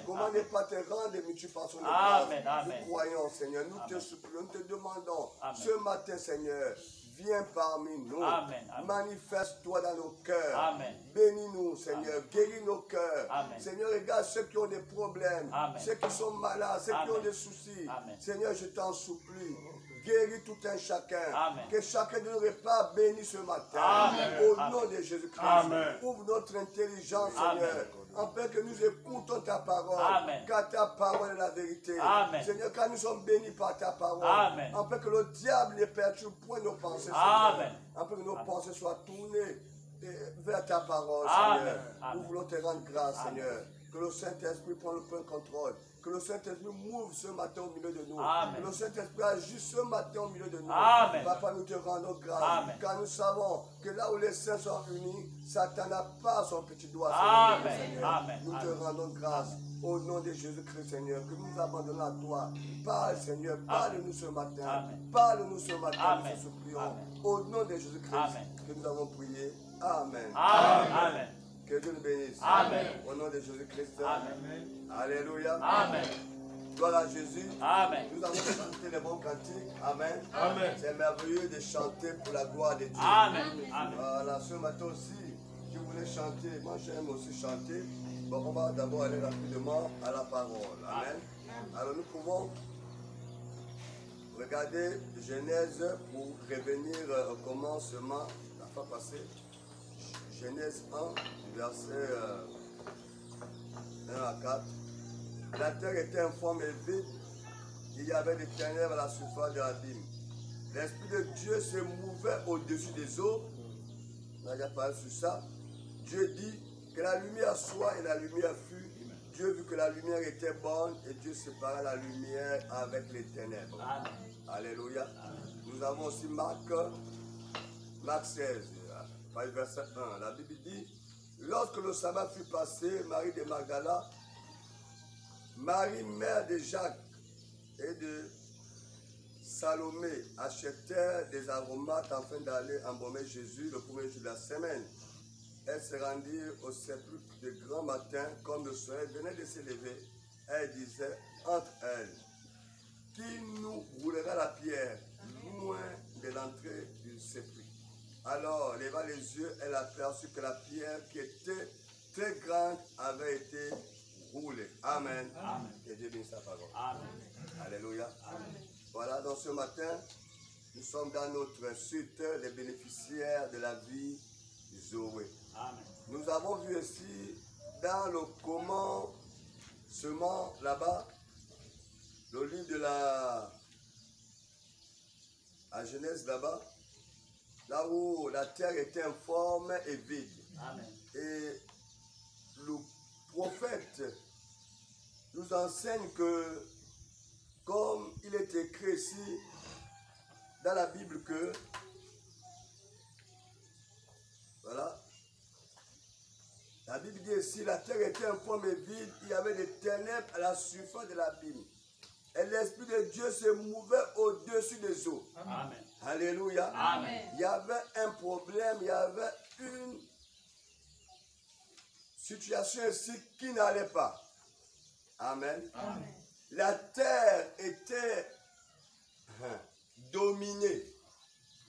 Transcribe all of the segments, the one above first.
Comment ne pas te rendre, mais tu passes en Amen. grâce. Nous croyons, Seigneur. Nous te supplions, nous te demandons. Ce matin, Seigneur, viens parmi nous. Manifeste-toi dans nos cœurs. Bénis-nous, Seigneur. Guéris nos cœurs. Seigneur, regarde ceux qui ont des problèmes. Ceux qui sont malades. Ceux qui ont des soucis. Seigneur, je t'en supplie. Guéris tout un chacun. Que chacun de nos repas bénisse ce matin. Au nom de Jésus-Christ. Ouvre notre intelligence, Seigneur. Afin que nous écoutons ta parole. Car ta parole est la vérité. Seigneur, car nous sommes bénis par ta parole. Afin que le diable ne perturbe point nos pensées, Seigneur. Afin que nos pensées soient tournées vers ta parole, Seigneur. Nous voulons te rendre grâce, Seigneur. Que le Saint-Esprit prenne le plein contrôle. Que le Saint-Esprit m'ouvre ce matin au milieu de nous. Que le Saint-Esprit agisse ce matin au milieu de nous. Papa, nous te rendons grâce. Car nous savons que là où les saints sont unis, Satan n'a pas son petit doigt. Seigneur. Nous te rendons grâce. Au nom de Jésus-Christ, Seigneur, que nous abandonnons à toi. Parle, Seigneur, parle-nous ce matin. Parle-nous ce matin, nous te supplions. Au nom de Jésus-Christ, que nous avons prié. Amen. Amen. Que Dieu nous bénisse. Amen. Au nom de Jésus-Christ. Amen. Alléluia. Amen. Gloire à Jésus. Amen. Nous avons chanté les bons cantiques. Amen. Amen. C'est merveilleux de chanter pour la gloire de Dieu. Amen. Amen. Voilà, ce matin aussi, je voulais chanter. Moi, j'aime aussi chanter. Bon, on va d'abord aller rapidement à la parole. Amen. Alors, nous pouvons regarder Genèse pour revenir au commencement, la fois passée. Genèse 1, verset 1 à 4. La terre était informe et vide. Il y avait des ténèbres à la surface de l'abîme. L'Esprit de Dieu se mouvait au-dessus des eaux. On a déjà parlé sur ça. Dieu dit que la lumière soit et la lumière fut. Dieu vit que la lumière était bonne et Dieu sépara la lumière avec les ténèbres. Amen. Alléluia. Amen. Nous avons aussi Marc 16, verset 1. La Bible dit, lorsque le sabbat fut passé, Marie de Magdala, Marie, mère de Jacques et de Salomé achetèrent des aromates afin d'aller embaumer Jésus le premier jour de la semaine. Elles se rendirent au sépulcre de grand matin, comme le soleil venait de s'élever. Elle disait entre elles, qui nous roulera la pierre loin de l'entrée du sépulcre. Alors, leva les yeux, elle aperçut que la pierre qui était très grande avait été roulée. Amen. Amen. Que Dieu bénisse sa parole. Amen. Alléluia. Amen. Voilà, donc ce matin, nous sommes dans notre suite, les bénéficiaires de la vie Zoé. Amen. Nous avons vu ici, dans le commencement là-bas, le livre de la Genèse là-bas, là où la terre était informe et vide. Amen. Et le prophète nous enseigne que, comme il est écrit ici dans la Bible que, voilà, la Bible dit ici, la terre était informe et vide, il y avait des ténèbres à la surface de l'abîme. Et l'Esprit de Dieu se mouvait au-dessus des eaux. Amen. Alléluia. Amen. Il y avait un problème, il y avait une situation ici qui n'allait pas. Amen. Amen. La terre était dominée,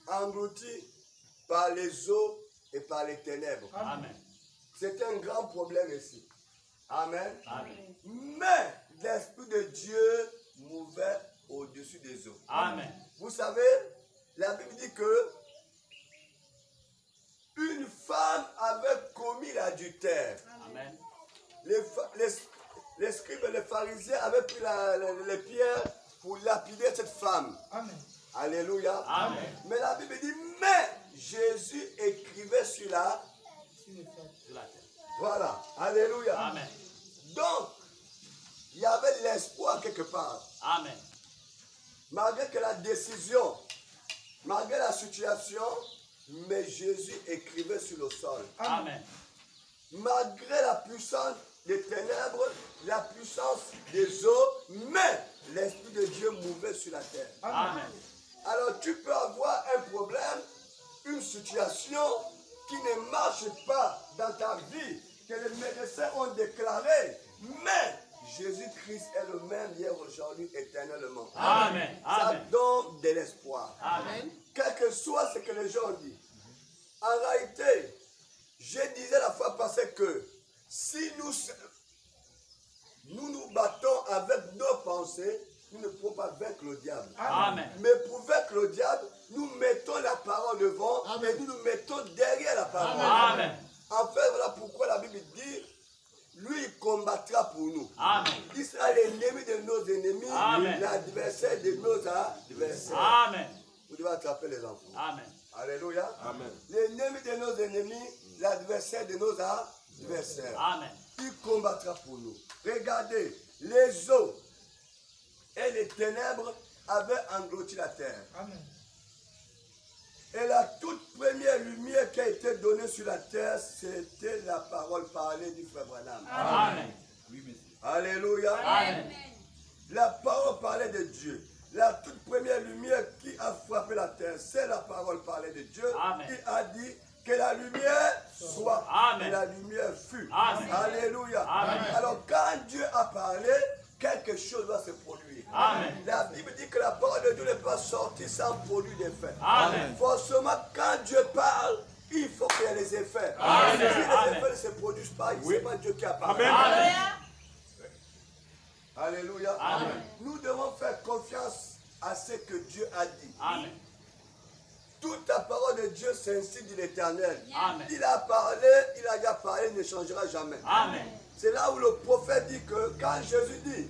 engloutie par les eaux et par les ténèbres. Amen. C'est un grand problème ici. Amen. Amen. Mais l'Esprit de Dieu mouvait au-dessus des eaux. Amen. Vous savez, la Bible dit que une femme avait commis l'adultère. Amen. Les scribes et les pharisiens avaient pris les pierres pour lapider cette femme. Amen. Alléluia. Amen. Mais la Bible dit, mais Jésus écrivait sur la terre. Voilà. Alléluia. Amen. Donc, il y avait l'espoir quelque part. Amen. Malgré que la décision, malgré la situation, mais Jésus écrivait sur le sol. Amen. Malgré la puissance des ténèbres, la puissance des eaux, mais l'Esprit de Dieu mouvait sur la terre. Amen. Alors tu peux avoir un problème, une situation qui ne marche pas dans ta vie, que les médecins ont déclaré, mais aujourd'hui, éternellement. Amen. Ça Amen. donne de l'espoir. Amen. Quel que soit ce que les gens disent. En réalité, je disais la fois passée que si nous battons avec nos pensées, nous ne pouvons pas vaincre le diable. Amen. Mais pour vaincre le diable, nous mettons la parole devant et nous nous mettons derrière la parole. Amen. En fait, voilà pourquoi la Bible dit, lui, il combattra pour nous. Amen. Il sera l'ennemi de nos ennemis, l'adversaire de nos adversaires. Amen. Vous devez attraper les enfants. Amen. Alléluia. Amen. L'ennemi de nos ennemis, l'adversaire de nos adversaires. Amen. Il combattra pour nous. Regardez, les eaux et les ténèbres avaient englouti la terre. Amen. Et la toute première lumière qui a été donnée sur la terre, c'était la parole parlée du frère Branham. Amen. Oui, monsieur. Alléluia. Amen. La parole parlée de Dieu. La toute première lumière qui a frappé la terre, c'est la parole parlée de Dieu. Amen. Qui a dit que la lumière soit. Amen. Et la lumière fut. Amen. Alléluia. Amen. Alors quand Dieu a parlé, quelque chose doit se produire. Amen. La Bible dit que la parole de Dieu n'est pas sortie sans produire d'effet. Amen. Forcément, quand Dieu parle, il faut qu'il y ait les effets. Amen. Si les Amen. effets ne se produisent pas, c'est pas Dieu qui a parlé. Amen. Alléluia. Amen. Nous devons faire confiance à ce que Dieu a dit. Amen. Toute la parole de Dieu, c'est ainsi dit l'Éternel. Amen. Il a parlé, il a déjà parlé, il ne changera jamais. Amen. C'est là où le prophète dit que quand Jésus dit,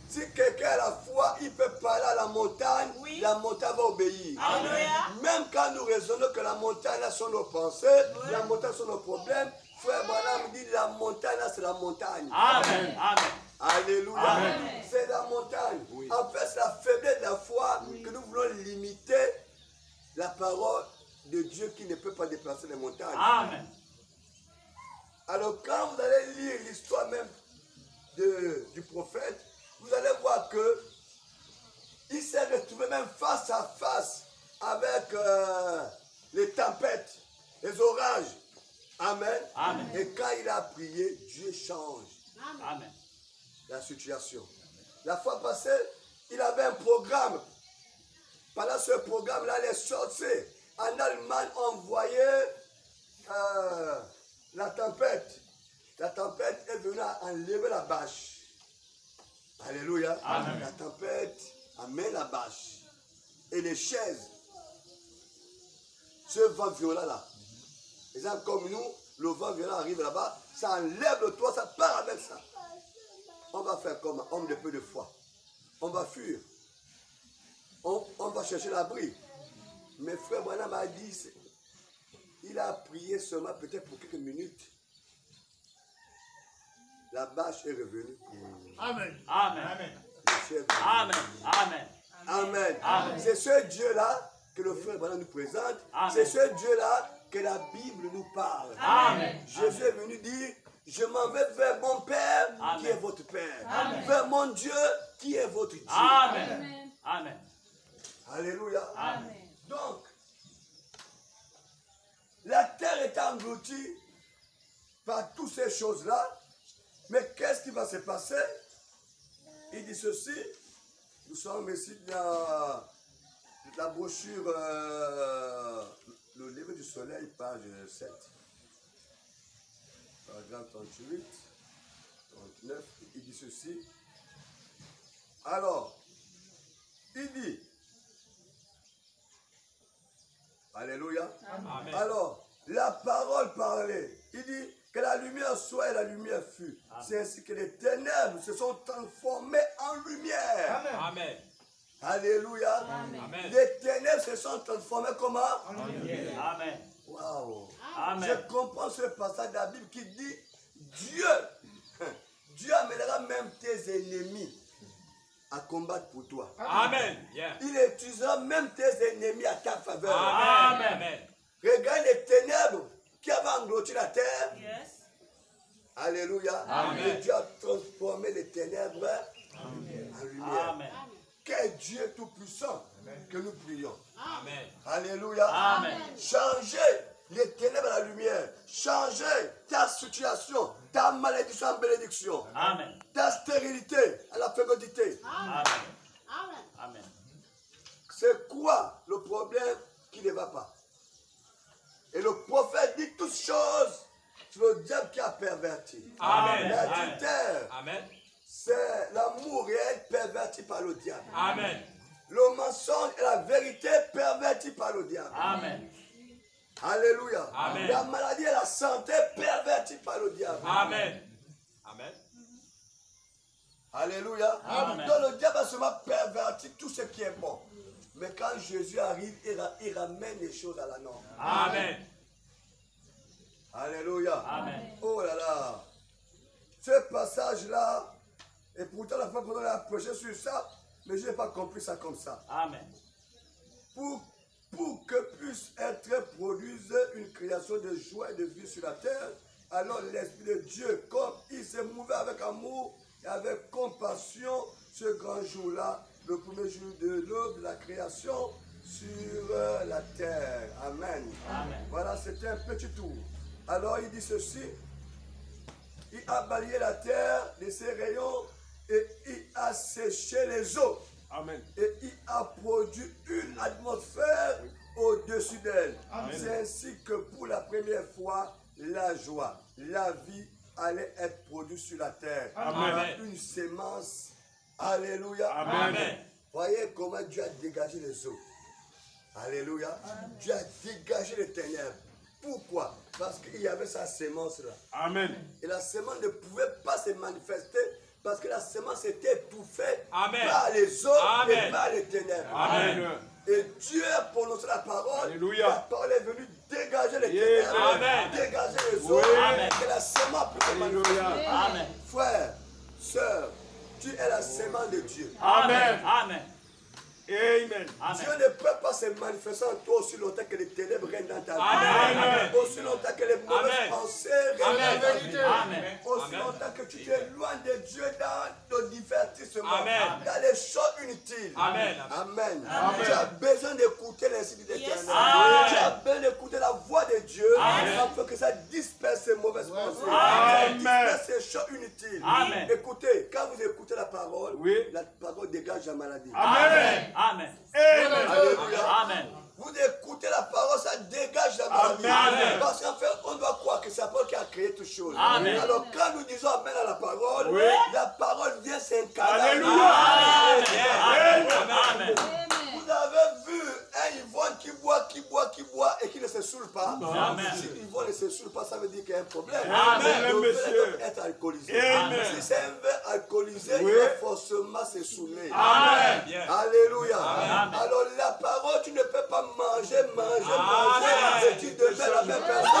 si quelqu'un a la foi, il peut parler à la montagne, la montagne va obéir. Alléluia. Même quand nous raisonnons que la montagne là sont nos pensées, la montagne sont nos problèmes, frère Branham dit la montagne là c'est la montagne. Amen. Amen. Alléluia. Amen. C'est la montagne. En fait, c'est la faiblesse de la foi que nous voulons limiter la parole de Dieu qui ne peut pas déplacer les montagnes. Amen. Alors quand vous allez lire l'histoire même du prophète, vous allez voir que il s'est retrouvé même face à face avec les tempêtes, les orages. Amen. Amen. Et quand il a prié, Dieu change Amen. la situation. La fois passée, il avait un programme. Pendant ce programme-là, les sorciers en Allemagne envoyaient la tempête. La tempête est venue enlever la bâche. Alléluia. Amen. La tempête amène la bâche. Et les chaises. Ce vent violent-là. Les gens comme nous, le vent violent arrive là-bas, ça enlève le toit, ça part avec ça. On va faire comme un homme de peu de foi. On va fuir. On va chercher l'abri. Mais frère Branham a dit, il a prié seulement peut-être pour quelques minutes. La bâche est revenue. Amen. Amen. Amen. Amen. Amen. Amen. C'est ce Dieu-là que le frère Branham nous présente. Amen. C'est ce Dieu-là que la Bible nous parle. Amen. Jésus est venu dire, je m'en vais vers mon Père qui est votre Père. Amen. Vers mon Dieu qui est votre Dieu. Amen. Amen. Alléluia. Amen. Donc, la terre est engloutie par toutes ces choses-là. Mais qu'est-ce qui va se passer? Il dit ceci. Nous sommes ici dans la brochure Le lever du soleil, page 7. Paragraphe 38, 39. Il dit ceci. Alors, il dit, alléluia. Amen. Alors, la parole parlée, il dit que la lumière soit et la lumière fut. C'est ainsi que les ténèbres se sont transformées en lumière. Amen. Alléluia. Amen. Les ténèbres se sont transformées comment? En lumière. Amen. Waouh. Amen. Je comprends ce passage de la Bible qui dit Dieu amènera même tes ennemis à combattre pour toi. Amen. Yeah. Il utilisera même tes ennemis à ta faveur. Amen. Amen. Regarde les ténèbres qui avaient englouti la terre. Yes. Alléluia. Amen. Et Dieu a transformé les ténèbres en lumière. Amen. Quel Dieu tout-puissant que nous prions. Amen. Alléluia. Amen. Changez les ténèbres à la lumière. Changez ta situation, ta malédiction en bénédiction. Amen. Ta stérilité à la fécondité. perverti. Amen. L'adultère, Amen. c'est l'amour réel perverti par le diable. Amen. Le mensonge et la vérité pervertis par le diable. Amen. Alléluia. Amen. La maladie et la santé pervertis par le diable. Amen. Amen. Alléluia. Amen. Donc le diable a seulement perverti tout ce qui est bon. Mais quand Jésus arrive, il ramène les choses à la norme. Amen. Alléluia. Amen. Oh là là. Ce passage-là, et pourtant la fois qu'on a prêché sur ça, mais je n'ai pas compris ça comme ça. Amen. Pour que puisse être produise une création de joie et de vie sur la terre, alors l'Esprit de Dieu, comme il s'est mouvé avec amour et avec compassion, ce grand jour-là, le premier jour de l'aube de la création sur la terre. Amen. Amen. Voilà, c'était un petit tour. Alors il dit ceci, il a balayé la terre de ses rayons et il a séché les eaux. Amen. Et il a produit une atmosphère au-dessus d'elle. C'est ainsi que pour la première fois, la joie, la vie allait être produite sur la terre. Amen. Une sémence. Alléluia. Amen. Voyez comment Dieu a dégagé les eaux. Alléluia. Dieu a dégagé les ténèbres. Pourquoi? Parce qu'il y avait sa sémence là. Amen. Et la sémence ne pouvait pas se manifester parce que la sémence était étouffée Amen. par les eaux Amen. et par les ténèbres. Amen. Et Dieu a prononcé la parole. Alléluia. La parole est venue dégager les ténèbres, Amen. dégager les eaux. Amen. Et la sémence peut se manifester. Amen. Frère, sœur, tu es la sémence de Dieu. Amen. Amen. Amen. Dieu ne peut pas se manifester en toi aussi longtemps que les ténèbres règnent dans ta vie. Amen. Aussi longtemps que les mauvaises Amen. pensées règnent dans ta vie. Amen. Aussi longtemps que tu t'éloignes de Dieu dans le divertissement, Amen. dans les choses inutiles. Amen. Amen. Amen. Tu as besoin d'écouter l'insigne d'Éternel. Amen. Tu as besoin d'écouter la voix de Dieu afin que ça disperse ces mauvaises pensées. Amen. Ça disperse ces choses inutiles. Amen. Écoutez, quand vous écoutez la parole, Oui. la parole dégage la maladie. Amen. Amen. Alléluia. Amen. Vous écoutez la parole, ça dégage la maladie. Amen. Parce qu'en fait, on doit croire que c'est la parole qui a créé toutes choses. Amen. Alors quand nous disons Amen à la parole, Oui. la parole vient s'incarner. Alléluia. Amen. Amen. Vous avez vu un ivrogne qui boit et qui ne se saoule pas. Amen. Si l'ivrogne ne se saoule pas, ça veut dire qu'il y a un problème. Amen, Le verre monsieur. doit être alcoolisé. Amen. Si c'est un verre alcoolisé, Oui. il va forcément se saouler. Amen. Alléluia. Amen. Alors la parole, tu ne peux pas manger Amen. et tu deviens la même personne.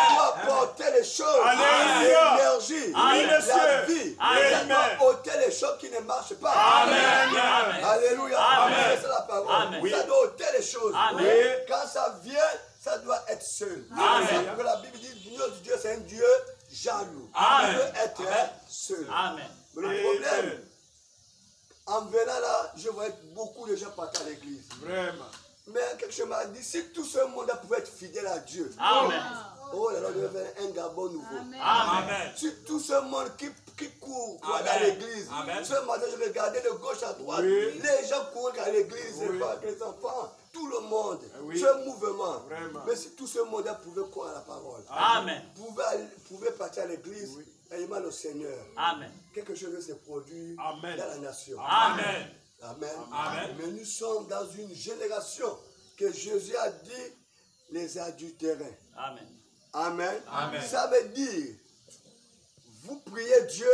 Tu dois porter les choses, Alléluia. l'énergie, Amen. la vie. Amen. Tu dois ôter les choses qui ne marchent pas. Amen. Alléluia. Amen. C'est la parole. Amen. Ça doit ôter les choses. Amen. Oui. Quand ça vient, ça doit être seul. Amen. C'est pour que la Bible dit notre Dieu, c'est un Dieu jaloux. Amen. Il veut être seul. Amen. Mais le problème, en venant là, je voyais beaucoup de gens partir à l'église. Vraiment. Mais quelque chose m'a dit, si tout ce monde pouvait être fidèle à Dieu, Amen. oh là là, je vais faire un Gabon nouveau. Amen. Si tout ce monde qui court pour aller à Amen. l'église, Amen. ce matin je regardais de gauche à droite, Oui. les gens courent à l'église, Oui. les enfants, tout le monde, Oui. ce mouvement. Vraiment. Mais si tout ce monde pouvait croire à la parole, Amen. pouvait partir à l'église, et aimer le Seigneur, Amen. quelque chose se produit Amen. dans la nation. Amen. Amen. Amen. Mais nous sommes dans une génération que Jésus a dit les adultérins. Amen. Amen. Amen. Ça veut dire, vous priez Dieu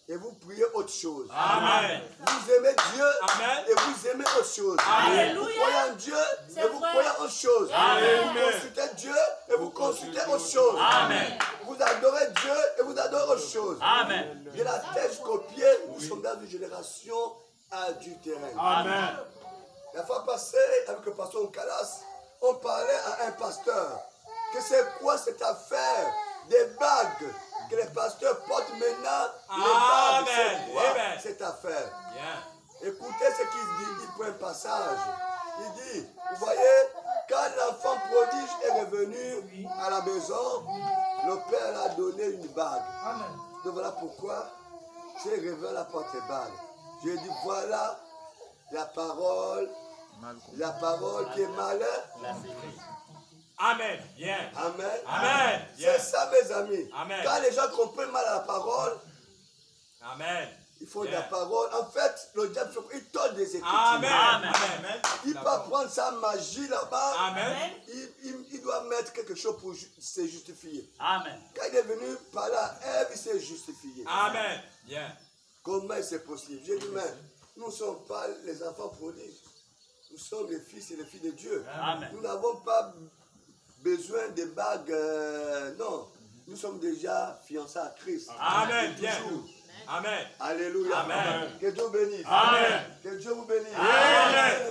et vous priez autre chose. Amen. Vous aimez Dieu Amen. et vous aimez autre chose. Amen. Vous croyez en Dieu et vous croyez autre chose. Amen. Vous consultez Dieu et vous consultez autre chose. Amen. Vous adorez Dieu et vous adorez autre chose. Amen. De la tête copiée, nous sommes dans une génération adultéraine. Amen. La fois passée, avec le pasteur Onkalas, on parlait à un pasteur que c'est quoi cette affaire des bagues que les pasteurs portent maintenant. Les bagues, c'est quoi Amen. cette affaire? Yeah. Écoutez ce qu'il dit, il prend un passage. Il dit, vous voyez, quand l'enfant prodige est revenu à la maison, le père lui a donné une bague. Donc voilà pourquoi j'ai révélé la porte des bagues. J'ai dit, voilà la parole qui est malheur. Amen. Yeah. Amen. Amen. C'est ça amis, Amen. quand les gens comprennent mal la parole, Amen. il faut de la parole. En fait, le diable, il tord des Écritures. Amen. Amen. Il peut prendre sa magie là-bas. Amen. Il doit mettre quelque chose pour se justifier. Amen. Quand il est venu par là, Ève, il s'est justifié. Amen. Yeah. Comment c'est possible? J'ai dit, mais nous ne sommes pas les enfants prodiges. Nous sommes les fils et les filles de Dieu. Amen. Nous n'avons pas besoin de bagues. Non. Nous sommes déjà fiancés à Christ. Amen. Bien. Amen. Alléluia. Amen. Que Dieu bénisse. Amen. Que Dieu vous bénisse. Amen.